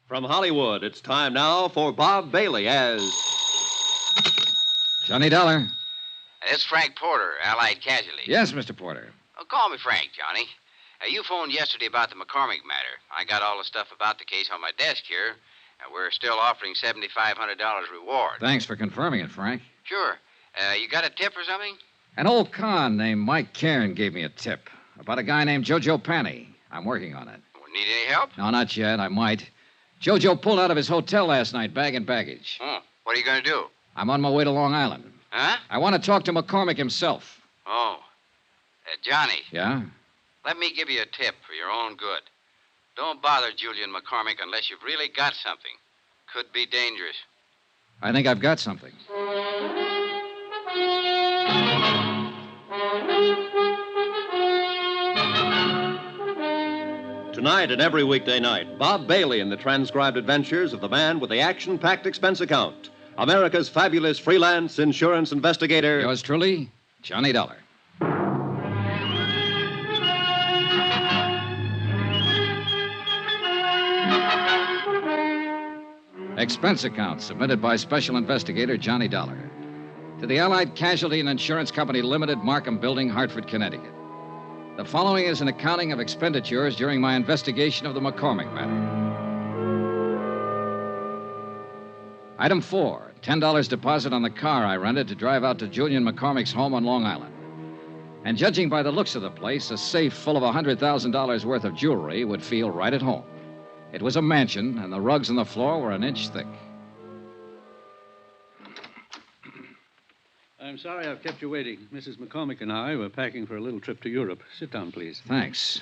From Hollywood, it's time now for Bob Bailey as... Johnny Dollar. It's Frank Porter, Allied Casualty. Yes, Mr. Porter. Oh, call me Frank, Johnny. You phoned yesterday about the McCormack matter. I got all the stuff about the case on my desk here, and we're still offering $7,500 reward. Thanks for confirming it, Frank. Sure. You got a tip or something? An old con named Mike Cairn gave me a tip about a guy named Jojo Panny. I'm working on it. Need any help? No, not yet. I might. Jojo pulled out of his hotel last night, bag and baggage. Oh, what are you going to do? I'm on my way to Long Island. Huh? I want to talk to McCormack himself. Oh. Johnny. Yeah? Let me give you a tip for your own good. Don't bother Julian McCormack unless you've really got something. Could be dangerous. I think I've got something. Tonight and every weekday night, Bob Bailey in the transcribed adventures of the man with the action-packed expense account. America's fabulous freelance insurance investigator. Yours truly, Johnny Dollar. Expense account submitted by Special Investigator Johnny Dollar to the Allied Casualty and Insurance Company Limited, Markham Building, Hartford, Connecticut. The following is an accounting of expenditures during my investigation of the McCormack matter. Item 4, $10 deposit on the car I rented to drive out to Julian McCormack's home on Long Island. And judging by the looks of the place, a safe full of $100,000 worth of jewelry would feel right at home. It was a mansion, and the rugs on the floor were an inch thick. I'm sorry I've kept you waiting. Mrs. McCormack and I were packing for a little trip to Europe. Sit down, please. Thanks.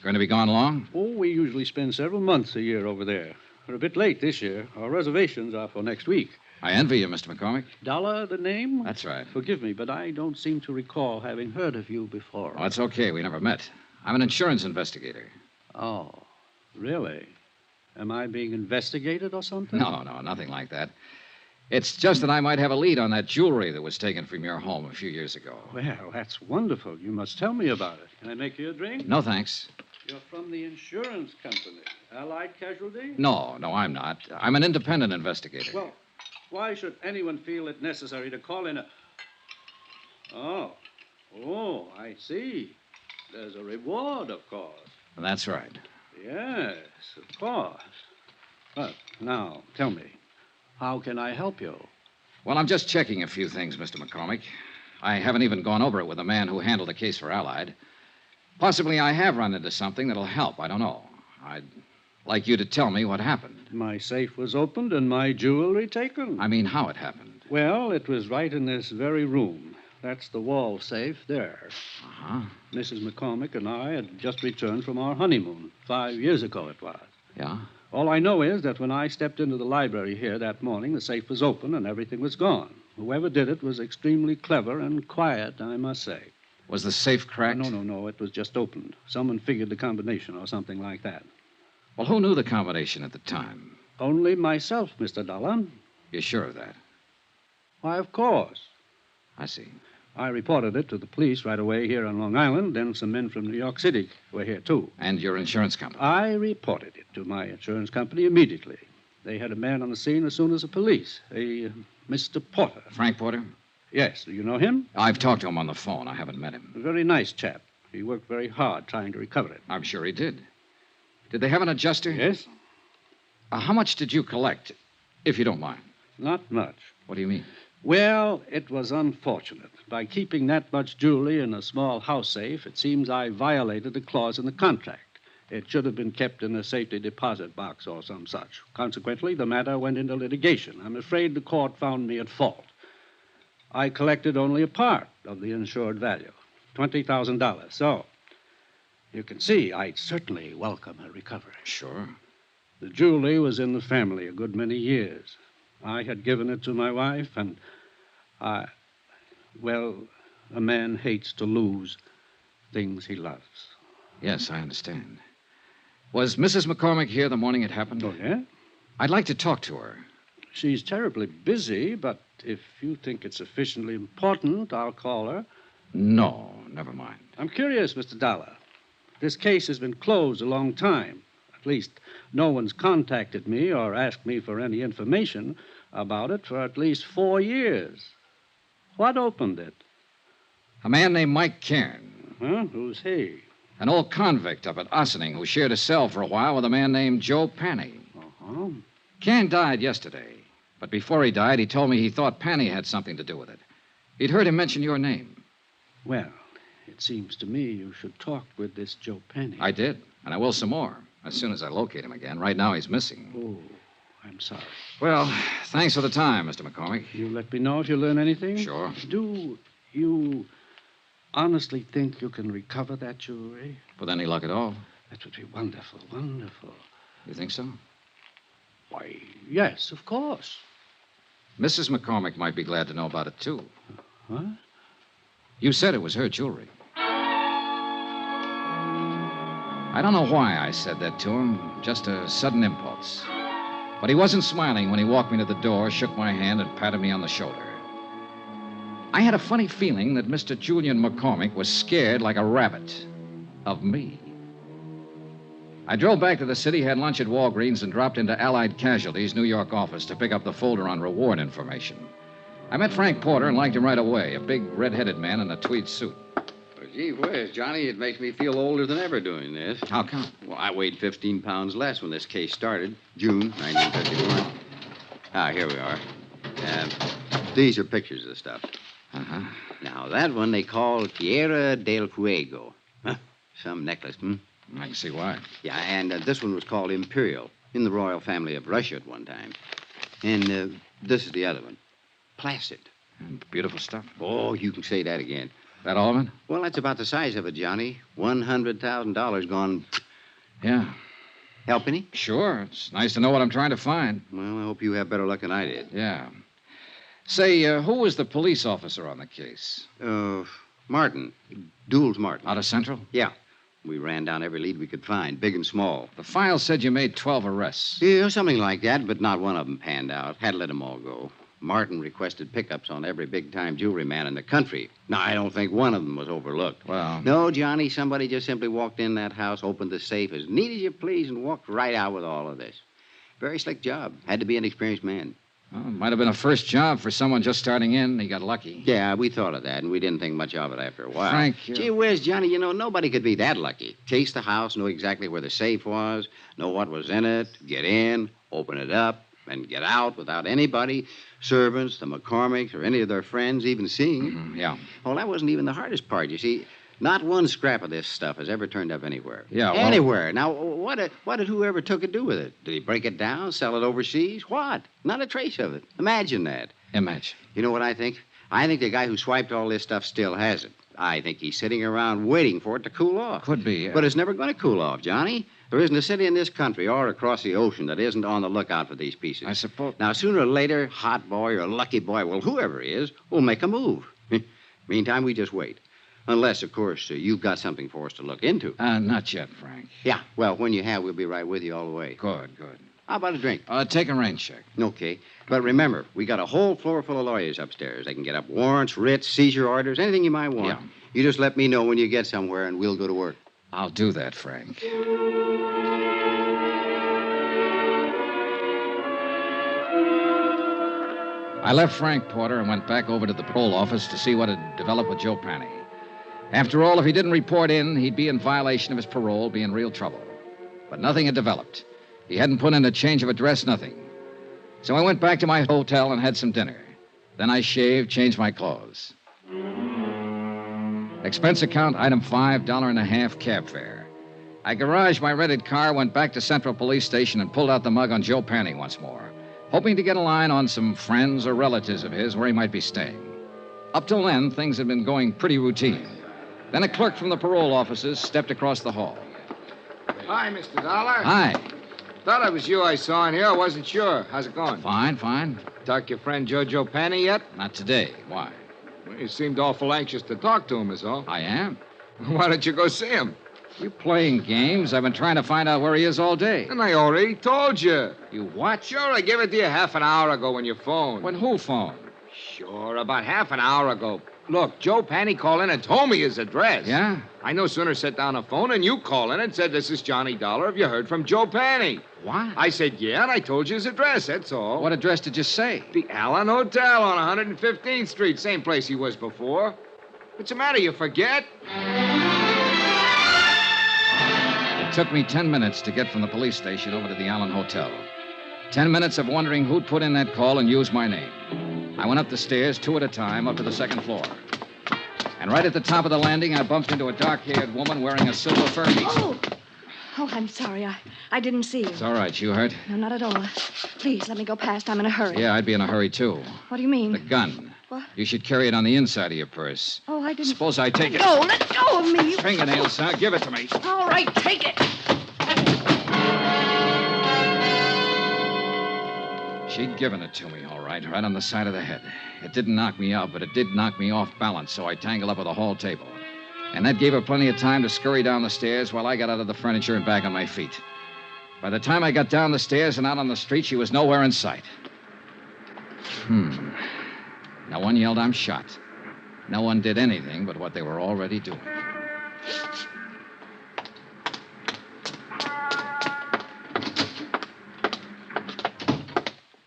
Going to be gone long? Oh, we usually spend several months a year over there. We're a bit late this year. Our reservations are for next week. I envy you, Mr. McCormack. Dollar, the name? That's right. Forgive me, but I don't seem to recall having heard of you before. Oh, that's okay. We never met. I'm an insurance investigator. Oh, really? Am I being investigated or something? No, nothing like that. It's just that I might have a lead on that jewelry that was taken from your home a few years ago. Well, that's wonderful. You must tell me about it. Can I make you a drink? No, thanks. You're from the insurance company, Allied Casualty? No, I'm not. I'm an independent investigator. Well, why should anyone feel it necessary to call in a... Oh, I see. There's a reward, of course. That's right. Yes, of course. But now, tell me, how can I help you? Well, I'm just checking a few things, Mr. McCormack. I haven't even gone over it with the man who handled the case for Allied. Possibly I have run into something that'll help. I don't know. I'd like you to tell me what happened. My safe was opened and my jewelry taken. I mean, how it happened. Well, it was right in this very room. That's the wall safe there. Uh-huh. Mrs. McCormack and I had just returned from our honeymoon. 5 years ago it was. Yeah? All I know is that when I stepped into the library here that morning, the safe was open and everything was gone. Whoever did it was extremely clever and quiet, I must say. Was the safe cracked? No. It was just opened. Someone figured the combination or something like that. Well, who knew the combination at the time? Only myself, Mr. Dollar. You're sure of that? Why, of course. I see. I reported it to the police right away here on Long Island. Then some men from New York City were here, too. And your insurance company? I reported it to my insurance company immediately. They had a man on the scene as soon as the police, a Mr. Porter. Frank Porter? Yes. Do you know him? I've talked to him on the phone. I haven't met him. A very nice chap. He worked very hard trying to recover it. I'm sure he did. Did they have an adjuster? Yes. How much did you collect, if you don't mind? Not much. What do you mean? Well, it was unfortunate. By keeping that much jewelry in a small house safe, it seems I violated a clause in the contract. It should have been kept in a safety deposit box or some such. Consequently, the matter went into litigation. I'm afraid the court found me at fault. I collected only a part of the insured value, $20,000. So, you can see I'd certainly welcome a recovery. Sure. The jewelry was in the family a good many years. I had given it to my wife, and well, a man hates to lose things he loves. Yes, I understand. Was Mrs. McCormack here the morning it happened? Oh, yeah? I'd like to talk to her. She's terribly busy, but if you think it's sufficiently important, I'll call her. No, never mind. I'm curious, Mr. Dollar. This case has been closed a long time. At least, no one's contacted me or asked me for any information about it for at least 4 years. What opened it? A man named Mike Cairn, Huh? Who's he? an old convict up at Ossining who shared a cell for a while with a man named Joe Panny. Uh-huh. Cairn died yesterday, but before he died, he told me he thought Panny had something to do with it. He'd heard him mention your name. Well, it seems to me you should talk with this Joe Penny. I did, and I will some more, as soon as I locate him again. Right now, he's missing. Oh, I'm sorry. Well, thanks for the time, Mr. McCormack. You let me know if you learn anything? Sure. Do you honestly think you can recover that jewelry? With any luck at all. That would be wonderful, wonderful. You think so? Why, yes, of course. Mrs. McCormack might be glad to know about it, too. What? You said it was her jewelry. I don't know why I said that to him, just a sudden impulse. But he wasn't smiling when he walked me to the door, shook my hand, and patted me on the shoulder. I had a funny feeling that Mr. Julian McCormack was scared like a rabbit of me. I drove back to the city, had lunch at Walgreens, and dropped into Allied Casualty's New York office to pick up the folder on reward information. I met Frank Porter and liked him right away, a big, red-headed man in a tweed suit. Well, gee whiz, Johnny, it makes me feel older than ever doing this. How come? Well, I weighed 15 pounds less when this case started, June 1951. Here we are. These are pictures of the stuff. Uh-huh. Now, that one they call Tierra del Fuego. Huh, some necklace, I can see why. Yeah, and this one was called Imperial, in the royal family of Russia at one time. And this is the other one, Placid. Beautiful stuff. Oh, you can say that again. That all of it? Well, that's about the size of it, Johnny. $100,000 gone. Yeah. Help any? Sure. It's nice to know what I'm trying to find. Well, I hope you have better luck than I did. Yeah. Say, who was the police officer on the case? Martin. Dools Martin. Out of Central? Yeah. We ran down every lead we could find, big and small. The file said you made 12 arrests. Yeah, something like that, but not one of them panned out. Had to let them all go. Martin requested pickups on every big-time jewelry man in the country. Now, I don't think one of them was overlooked. Well... No, Johnny, somebody just simply walked in that house, opened the safe as neat as you please, and walked right out with all of this. Very slick job. Had to be an experienced man. Well, it might have been a first job for someone just starting in. He got lucky. Yeah, we thought of that, and we didn't think much of it after a while. Frank, Gee whiz, Johnny, nobody could be that lucky. Case the house, know exactly where the safe was, know what was in it, get in, open it up, and get out without anybody, servants, the McCormacks, or any of their friends even seeing. Mm-hmm, yeah. Well, that wasn't even the hardest part, you see. Not one scrap of this stuff has ever turned up anywhere. Yeah, well... Anywhere. Now, what did whoever took it do with it? Did he break it down, sell it overseas? What? Not a trace of it. Imagine that. Imagine. You know what I think? I think the guy who swiped all this stuff still has it. I think he's sitting around waiting for it to cool off. Could be. But it's never going to cool off, Johnny. There isn't a city in this country or across the ocean that isn't on the lookout for these pieces. I suppose... Now, sooner or later, Hot Boy or Lucky Boy, well, whoever he is, will make a move. Meantime, we just wait. Unless, of course, you've got something for us to look into. Not yet, Frank. Yeah, well, when you have, we'll be right with you all the way. Good, good. How about a drink? Take a rain check. Okay. But remember, we got a whole floor full of lawyers upstairs. They can get up warrants, writs, seizure orders, anything you might want. Yeah. You just let me know when you get somewhere, and we'll go to work. I'll do that, Frank. I left Frank Porter and went back over to the parole office to see what had developed with Joe Panny. After all, if he didn't report in, he'd be in violation of his parole, be in real trouble. But nothing had developed. He hadn't put in a change of address, nothing. So I went back to my hotel and had some dinner. Then I shaved, changed my clothes. Expense account, item 5, $1.50 cab fare. I garaged my rented car, went back to Central Police Station, and pulled out the mug on Joe Panny once more, hoping to get a line on some friends or relatives of his where he might be staying. Up till then, things had been going pretty routine. Then a clerk from the parole offices stepped across the hall. Hi, Mr. Dollar. Hi. Thought it was you I saw in here. I wasn't sure. How's it going? Fine, fine. Talk to your friend Jojo Panny yet? Not today. Why? Well, you seemed awful anxious to talk to him, is all. I am. Why don't you go see him? You playing games? I've been trying to find out where he is all day. And I already told you. You what? Sure, I gave it to you half an hour ago when you phoned. When who phoned? Sure, about half an hour ago. Look, Joe Panny called in and told me his address. Yeah? I no sooner set down the phone and you called in and said, "This is Johnny Dollar. Have you heard from Joe Panny?" What? I said, "Yeah," and I told you his address, that's all. What address did you say? The Allen Hotel on 115th Street, same place he was before. What's the matter, you forget? It took me 10 minutes to get from the police station over to the Allen Hotel. 10 minutes of wondering who'd put in that call and used my name. I went up the stairs, 2 at a time, up to the second floor. And right at the top of the landing, I bumped into a dark-haired woman wearing a silver fur piece. Oh, I'm sorry. I didn't see you. It's all right. You hurt? No, not at all. Please, let me go past. I'm in a hurry. Yeah, I'd be in a hurry, too. What do you mean? The gun. What? You should carry it on the inside of your purse. Oh, I didn't... Suppose I take it. No, let go of me. Fingernails, huh? Give it to me. All right, take it. She'd given it to me, all right on the side of the head. It didn't knock me out, but it did knock me off balance, so I tangled up with the hall table. And that gave her plenty of time to scurry down the stairs while I got out of the furniture and back on my feet. By the time I got down the stairs and out on the street, she was nowhere in sight. No one yelled, "I'm shot." No one did anything but what they were already doing.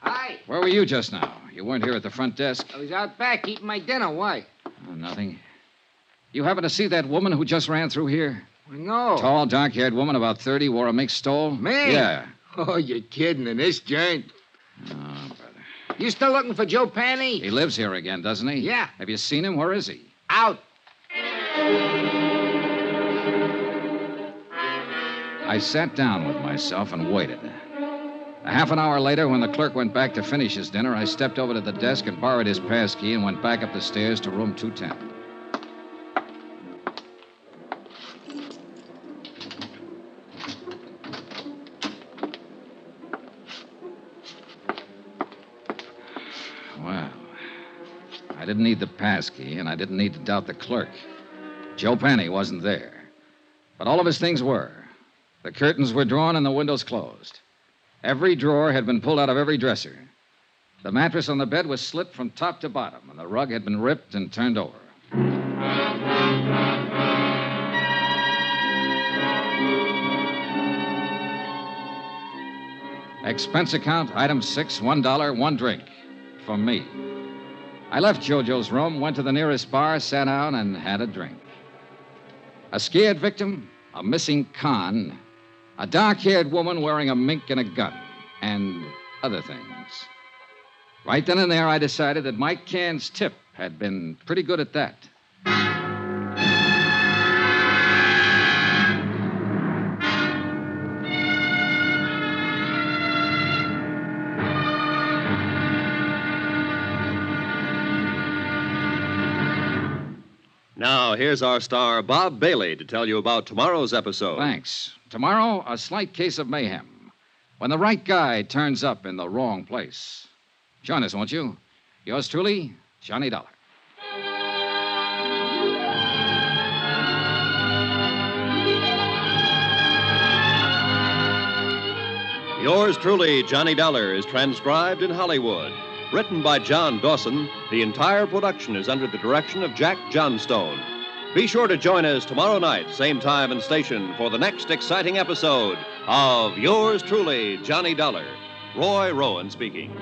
Hi. Where were you just now? You weren't here at the front desk? I was out back eating my dinner. Why? Oh, nothing. You happen to see that woman who just ran through here? No. Tall, dark-haired woman, about 30, wore a mixed stole? Me? Yeah. Oh, you're kidding in this joint. Oh, brother. You still looking for Joe Panny? He lives here again, doesn't he? Yeah. Have you seen him? Where is he? Out. I sat down with myself and waited. A half an hour later, when the clerk went back to finish his dinner, I stepped over to the desk and borrowed his passkey and went back up the stairs to room 210. Well, I didn't need the passkey, and I didn't need to doubt the clerk. Joe Panny wasn't there. But all of his things were. The curtains were drawn and the windows closed. Every drawer had been pulled out of every dresser. The mattress on the bed was slit from top to bottom, and the rug had been ripped and turned over. Expense account, item 6, $1, 1 drink. For me. I left Jojo's room, went to the nearest bar, sat down, and had a drink. A scared victim, a missing con, a dark-haired woman wearing a mink and a gun, and other things. Right then and there, I decided that Mike Cairns' tip had been pretty good at that. Now, here's our star, Bob Bailey, to tell you about tomorrow's episode. Thanks. Tomorrow, a slight case of mayhem. When the right guy turns up in the wrong place. Join us, won't you? Yours truly, Johnny Dollar. Yours truly, Johnny Dollar, is transcribed in Hollywood. Written by John Dawson, the entire production is under the direction of Jack Johnstone. Be sure to join us tomorrow night, same time and station, for the next exciting episode of Yours truly, Johnny Dollar. Roy Rowan speaking.